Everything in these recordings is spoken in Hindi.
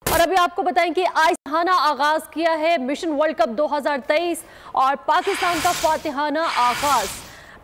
और अभी आपको बताएं कि फातिहाना आगाज किया है मिशन वर्ल्ड कप 2023 और पाकिस्तान का फातिहाना आगाज।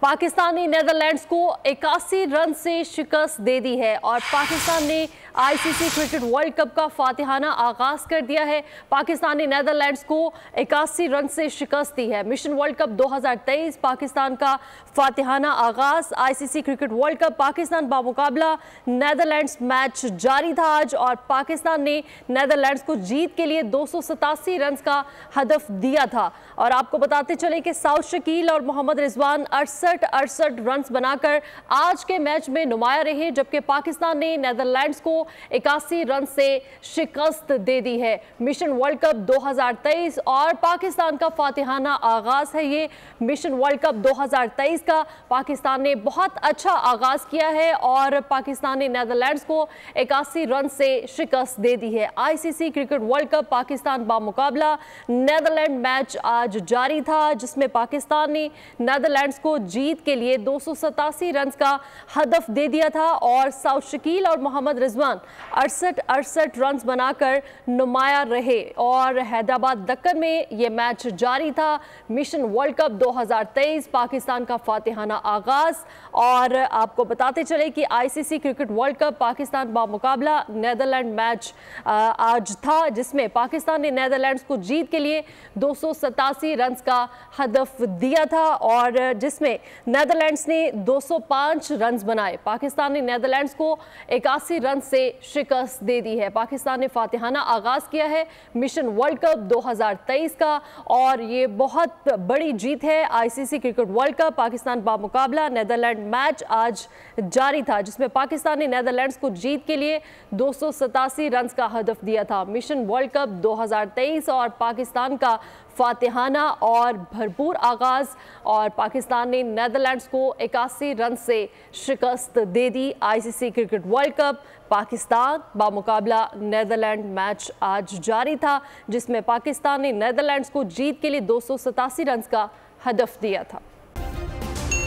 पाकिस्तान ने नीदरलैंड्स को 81 रन से शिकस्त दे दी है और पाकिस्तान ने आईसीसी क्रिकेट वर्ल्ड कप का फातिहाना आगाज कर दिया है। पाकिस्तान ने नीदरलैंड्स को 81 रन से शिकस्त दी है। मिशन वर्ल्ड कप 2023 पाकिस्तान का फातिहाना आगाज। ICC cricket world cup Pakistan बामुकाबला नीदरलैंड्स मैच जारी था आज और पाकिस्तान ने नीदरलैंड्स को जीत के लिए 287 रन का हदफ दिया था। और आपको बताते चले कि साउथ शकील और मोहम्मद रिजवान 68 रन बनाकर आज के मैच में नुमाया रहे, जबकि पाकिस्तान ने नीदरलैंड्स को 81 रन से शिकस्त दे दी है। मिशन वर्ल्ड कप 2023 और पाकिस्तान का फातिहाना आगाज है ये मिशन वर्ल्ड कप 2023 का। पाकिस्तान ने बहुत अच्छा आगाज किया है और पाकिस्तान ने नीदरलैंड्स को 81 रन से शिकस्त दे दी है। ICC cricket world cup Pakistan बामुकाबला नीदरलैंड मैच आज जारी था, जिसमें पाकिस्तान ने नीदरलैंड्स को जीत के लिए 287 रन का हदफ दे दिया था और साउथ शकील और मोहम्मद रिजवान 68 रन बनाकर नुमाया रहे और हैदराबाद दक्कन में यह मैच जारी था। मिशन वर्ल्ड कप 2023 पाकिस्तान का फातिहाना आगाज। और आपको बताते चले कि ICC cricket world cup Pakistan बामुकाबला नीदरलैंड मैच आज था, जिसमें पाकिस्तान ने नीदरलैंड्स को जीत के लिए 287 रन का हदफ दिया था और जिसमें नीदरलैंड्स ने 205 रन बनाए। पाकिस्तान ने नीदरलैंड्स को 81 रन से शिकस्त दे दी है। पाकिस्तान ने फातिहाना आगाज किया है मिशन वर्ल्ड कप 2023 का और ये बहुत बड़ी जीत है। ICC cricket world cup Pakistan बामुकाबला नीदरलैंड मैच आज जारी था, जिसमें पाकिस्तान ने नीदरलैंड्स को जीत के लिए 287 रन का हदफ दिया था। मिशन वर्ल्ड कप 2023 और पाकिस्तान का फातिहाना और भरपूर आगाज और पाकिस्तान ने नीदरलैंड्स को 81 रन से शिकस्त दे दी। ICC cricket world cup Pakistan बामुकाबला नीदरलैंड मैच आज जारी था, जिसमें पाकिस्तान ने नीदरलैंड्स को जीत के लिए 287 रन का हदफ दिया था।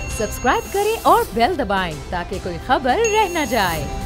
सब्सक्राइब करें और बेल दबाएं ताकि कोई खबर रह न जाए।